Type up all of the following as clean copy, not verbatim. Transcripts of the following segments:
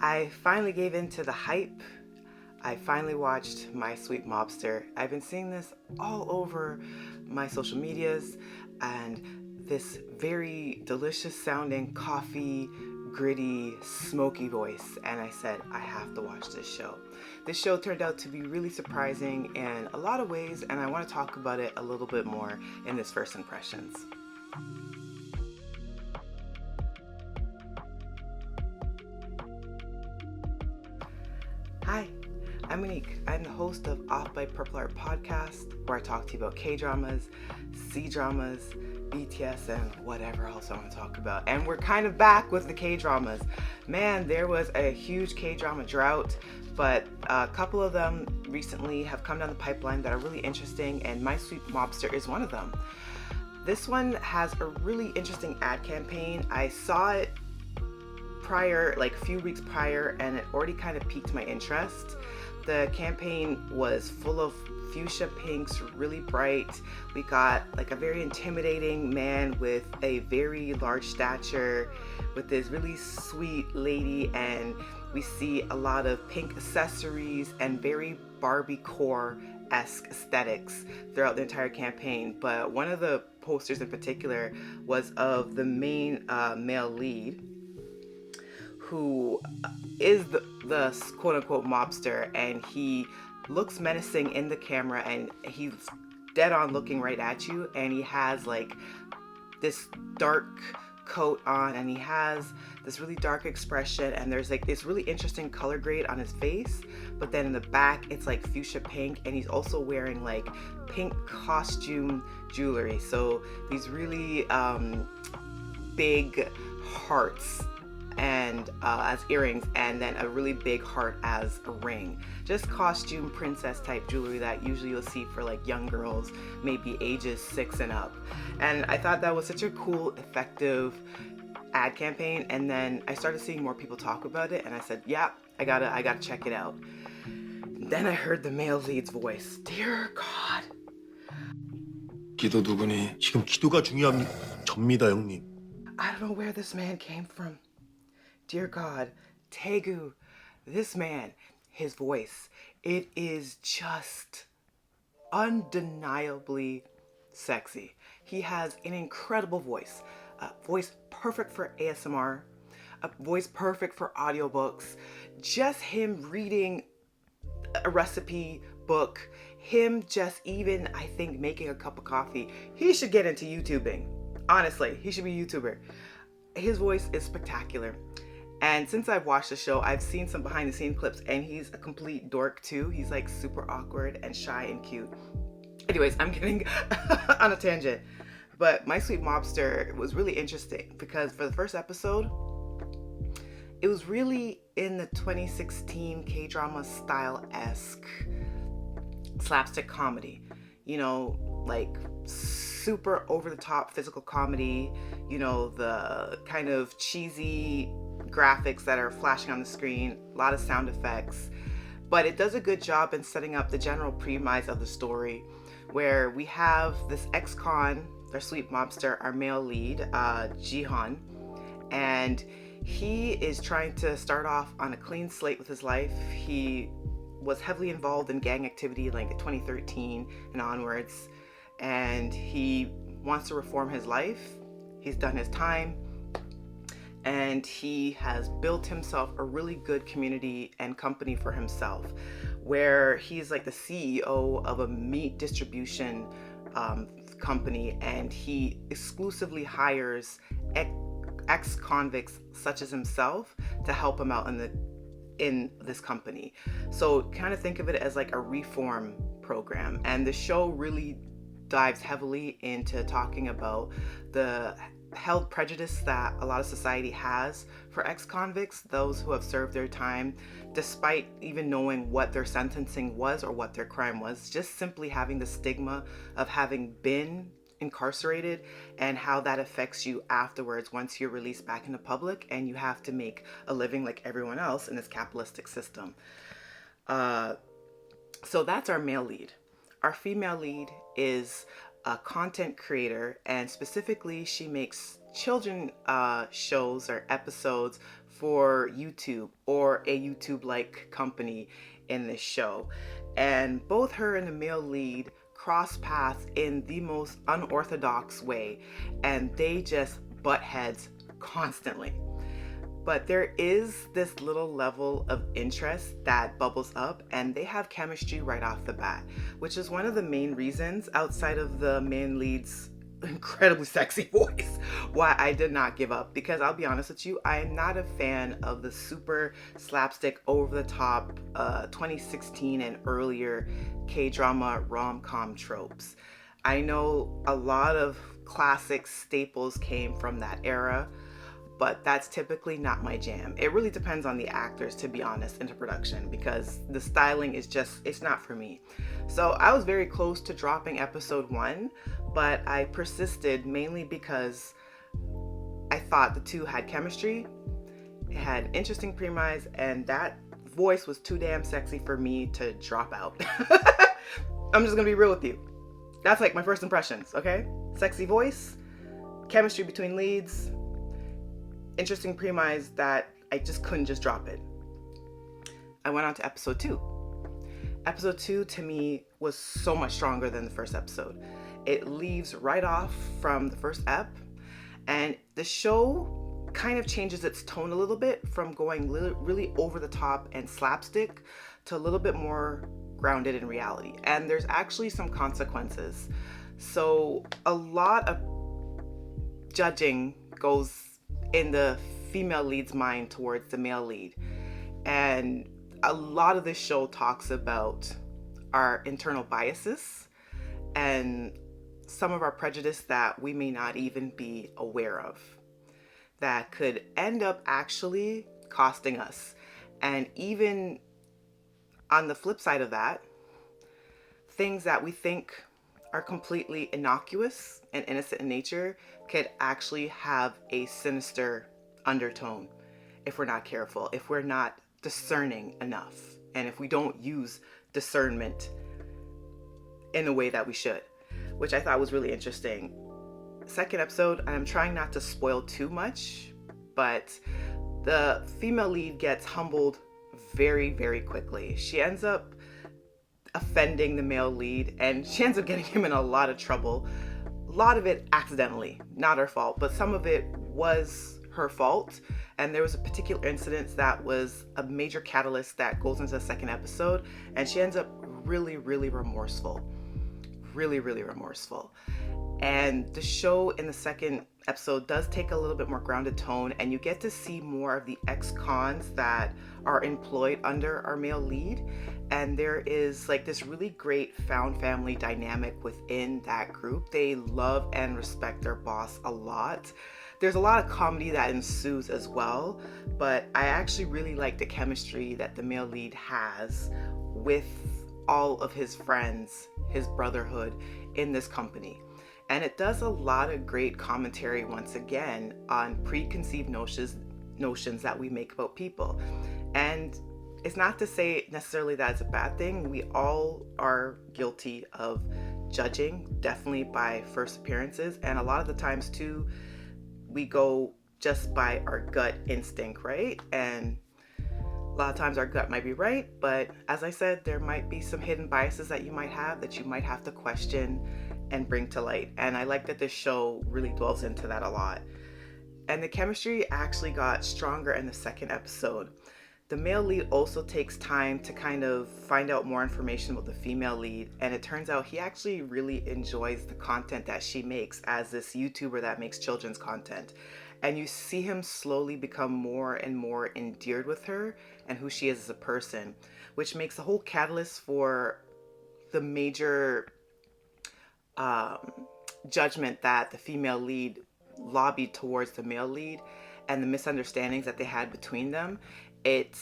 I finally gave in to the hype. I finally watched my Sweet Mobster. I've been seeing this all over my social medias, and this very delicious sounding coffee, gritty, smoky voice. And I said, I have to watch this show. This show turned out to be really surprising in a lot of ways, and I want to talk about it a little bit more in this First Impressions. Hi, I'm Monique. I'm the host of Off by Purple Heart podcast, where I talk to you about K-dramas, C-dramas, BTS, and whatever else I want to talk about. And we're kind of back with the K-dramas. Man, there was a huge K-drama drought, but a couple of them recently have come down the pipeline that are really interesting, and My Sweet Mobster is one of them. This one has a really interesting ad campaign. I saw it prior, like a few weeks prior, and it already kind of piqued my interest. The campaign was full of fuchsia pinks, really bright. We got like a very intimidating man with a very large stature with this really sweet lady, and we see a lot of pink accessories and very Barbie core-esque aesthetics throughout the entire campaign. But one of the posters in particular was of the main male lead, who is the quote-unquote mobster, and he looks menacing in the camera, and he's dead on looking right at you, and he has like this dark coat on, and he has this really dark expression, and there's like this really interesting color grade on his face, but then in the back it's like fuchsia pink, and he's also wearing like pink costume jewelry, so these really big hearts and as earrings, and then a really big heart as a ring. Just costume princess type jewelry that usually you'll see for like young girls, maybe ages 6 and up. And I thought that was such a cool, effective ad campaign. And then I started seeing more people talk about it, and I said, yeah, I gotta check it out. Then I heard the male lead's voice. Dear God. 기도 누구니? 지금 기도가 접니다, 형님. I don't know where this man came from. Dear God, Tae-goo, this man, his voice, it is just undeniably sexy. He has an incredible voice, a voice perfect for ASMR, a voice perfect for audiobooks, just him reading a recipe book, him just even, I think, making a cup of coffee. He should get into YouTubing. Honestly, he should be a YouTuber. His voice is spectacular. And since I've watched the show, I've seen some behind the scenes clips, and he's a complete dork too. He's like super awkward and shy and cute. Anyways, I'm getting on a tangent. But My Sweet Mobster was really interesting because for the first episode, it was really in the 2016 K-drama style-esque slapstick comedy. You know, like super over-the-top physical comedy, you know, the kind of cheesy graphics that are flashing on the screen, a lot of sound effects, but it does a good job in setting up the general premise of the story, where we have this ex-con, their Sweet Mobster, our male lead, Jihan, and he is trying to start off on a clean slate with his life. He was heavily involved in gang activity like 2013 and onwards, and he wants to reform his life. He's done his time, and he has built himself a really good community and company for himself, where he's like the CEO of a meat distribution company, and he exclusively hires ex-convicts such as himself to help him out in this company. So kind of think of it as like a reform program, and the show really dives heavily into talking about the held prejudice that a lot of society has for ex-convicts, those who have served their time, despite even knowing what their sentencing was or what their crime was, just simply having the stigma of having been incarcerated and how that affects you afterwards once you're released back into public and you have to make a living like everyone else in this capitalistic system. So that's our male lead. Our female lead is a content creator, and specifically she makes children shows or episodes for YouTube or a YouTube-like company in this show. And both her and the male lead cross paths in the most unorthodox way, and they just butt heads constantly. But there is this little level of interest that bubbles up, and they have chemistry right off the bat, which is one of the main reasons, outside of the main lead's incredibly sexy voice, why I did not give up. Because I'll be honest with you, I am not a fan of the super slapstick, over the top 2016 and earlier K-drama rom-com tropes. I know a lot of classic staples came from that era, but that's typically not my jam. It really depends on the actors, to be honest, into production, because the styling is just, it's not for me. So I was very close to dropping episode 1, but I persisted mainly because I thought the two had chemistry, it had interesting premise, and that voice was too damn sexy for me to drop out. I'm just gonna be real with you. That's like my first impressions, okay? Sexy voice, chemistry between leads, interesting premise that I just couldn't just drop it. I went on to episode 2. Episode 2 to me was so much stronger than the first episode. It leaves right off from the first ep, and the show kind of changes its tone a little bit from going really over the top and slapstick to a little bit more grounded in reality. And there's actually some consequences. So a lot of judging goes in the female lead's mind towards the male lead. And a lot of this show talks about our internal biases and some of our prejudice that we may not even be aware of, that could end up actually costing us. And even on the flip side of that, things that we think are completely innocuous and innocent in nature could actually have a sinister undertone if we're not careful, if we're not discerning enough, and if we don't use discernment in the way that we should, which I thought was really interesting. Second episode, I'm trying not to spoil too much, but the female lead gets humbled very, very quickly. She ends up offending the male lead, and she ends up getting him in a lot of trouble. A lot of it accidentally, not her fault, but some of it was her fault. And there was a particular incident that was a major catalyst that goes into the second episode, and she ends up really, really remorseful. Really, really remorseful. And the show in the second episode does take a little bit more grounded tone, and you get to see more of the ex-cons that are employed under our male lead. And there is like this really great found family dynamic within that group. They love and respect their boss a lot. There's a lot of comedy that ensues as well, but I actually really like the chemistry that the male lead has with all of his friends, his brotherhood in this company. And it does a lot of great commentary, once again, on preconceived notions that we make about people. And it's not to say necessarily that it's a bad thing. We all are guilty of judging, definitely by first appearances. And a lot of the times too, we go just by our gut instinct, right? And a lot of times our gut might be right, but as I said, there might be some hidden biases that you might have to question and bring to light. And I like that this show really dwells into that a lot. And the chemistry actually got stronger in the second episode. The male lead also takes time to kind of find out more information about the female lead, and it turns out he actually really enjoys the content that she makes as this YouTuber that makes children's content. And you see him slowly become more and more endeared with her and who she is as a person, which makes the whole catalyst for the major judgment that the female lead lobbied towards the male lead and the misunderstandings that they had between them. It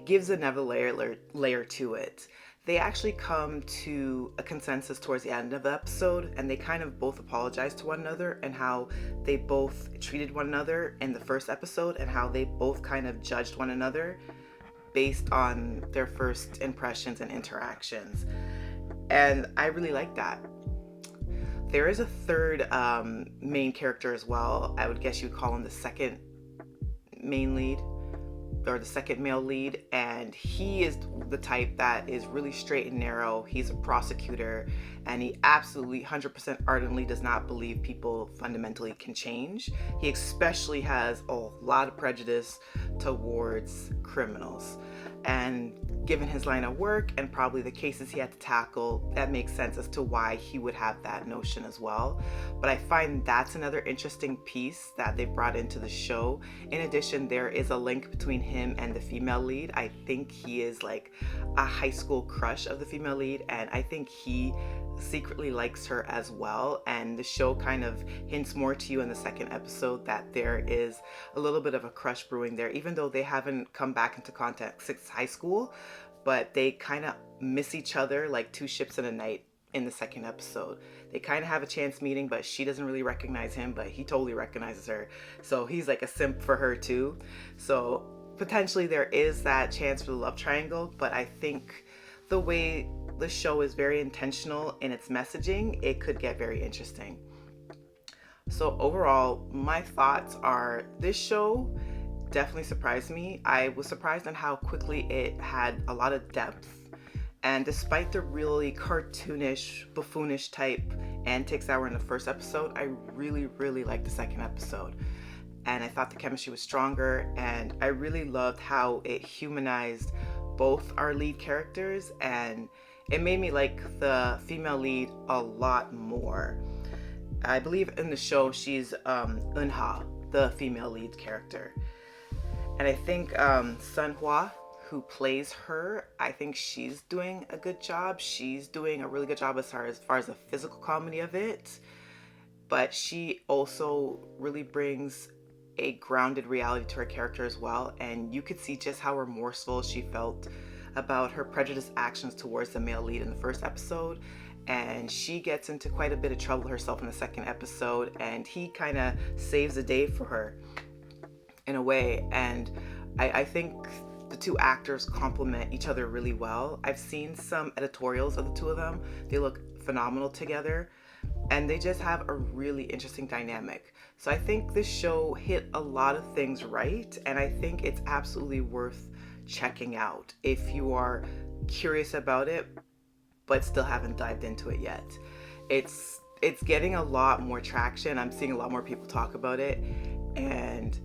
gives another layer to it. They actually come to a consensus towards the end of the episode, and they kind of both apologize to one another and how they both treated one another in the first episode and how they both kind of judged one another based on their first impressions and interactions. And I really like that. There is a third main character as well. I would guess you'd call him the second main lead, or the second male lead, and he is the type that is really straight and narrow. He's a prosecutor, and he absolutely 100% ardently does not believe people fundamentally can change. He especially has a lot of prejudice towards criminals, and given his line of work and probably the cases he had to tackle, that makes sense as to why he would have that notion as well. But I find that's another interesting piece that they brought into the show. In addition, there is a link between him and the female lead. I think he is like a high school crush of the female lead, and I think he secretly likes her as well. And the show kind of hints more to you in the second episode that there is a little bit of a crush brewing there, even though they haven't come back into contact since high school, but they kind of miss each other like two ships in a night in the second episode. They kind of have a chance meeting, but she doesn't really recognize him, but he totally recognizes her. So he's like a simp for her too. So potentially there is that chance for the love triangle, but I think the way the show is very intentional in its messaging, it could get very interesting. So overall, my thoughts are this show definitely surprised me. I was surprised on how quickly it had a lot of depth. And despite the really cartoonish, buffoonish type antics that were in the first episode, I really liked the second episode. And I thought the chemistry was stronger, and I really loved how it humanized both our lead characters, and it made me like the female lead a lot more. I believe in the show she's Sunhwa, the female lead character. And I think Sunhwa, who plays her, I think she's doing a good job. She's doing a really good job as far as the physical comedy of it. But she also really brings a grounded reality to her character as well. And you could see just how remorseful she felt about her prejudiced actions towards the male lead in the first episode. And she gets into quite a bit of trouble herself in the second episode. And he kind of saves the day for her in a way. And I think the two actors complement each other really well. I've seen some editorials of the two of them. They look phenomenal together, and they just have a really interesting dynamic. So I think this show hit a lot of things right, and I think it's absolutely worth checking out if you are curious about it but still haven't dived into it yet. It's getting a lot more traction. I'm seeing a lot more people talk about it, and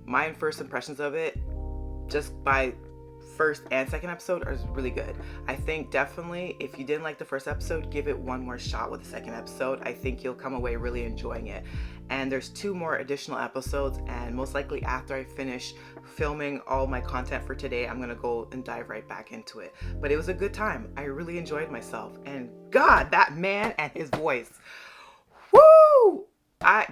my first impressions of it, just by first and second episode, are really good. I think definitely if you didn't like the first episode, give it one more shot with the second episode. I think you'll come away really enjoying it. And there's 2 more additional episodes, and most likely after I finish filming all my content for today, I'm gonna go and dive right back into it. But it was a good time. I really enjoyed myself, and God, that man and his voice, woo!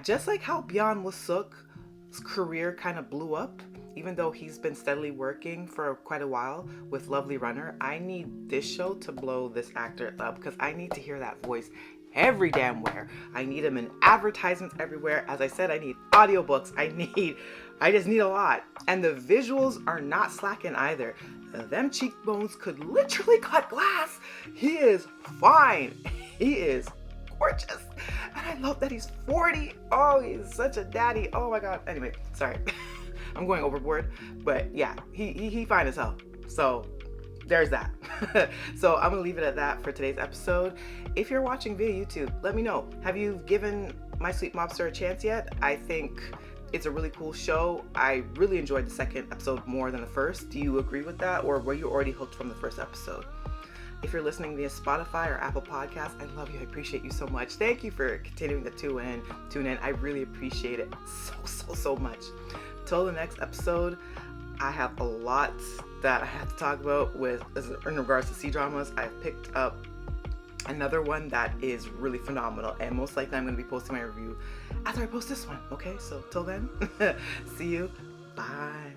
Just like how Byung Woo-suk's career kind of blew up, even though he's been steadily working for quite a while with Lovely Runner, I need this show to blow this actor up, because I need to hear that voice every damn where. I need him in advertisements everywhere. As I said, I need audiobooks. I just need a lot. And the visuals are not slacking either. Them cheekbones could literally cut glass. He is fine. He is gorgeous. And I love that he's 40. Oh, he's such a daddy. Oh my God. Anyway, sorry. I'm going overboard. But yeah, he fine as hell. So there's that. So I'm gonna leave it at that for today's episode. If you're watching via YouTube, let me know. Have you given My Sweet Mobster a chance yet? I think it's a really cool show. I really enjoyed the second episode more than the first. Do you agree with that, or were you already hooked from the first episode? If you're listening via Spotify or Apple Podcasts, I love you. I appreciate you so much. Thank you for continuing to tune in. I really appreciate it so much. Till the next episode, I have a lot that I have to talk about in regards to C-dramas. I've picked up another one that is really phenomenal, and most likely I'm going to be posting my review after I post this one. Okay, so till then, see you. Bye.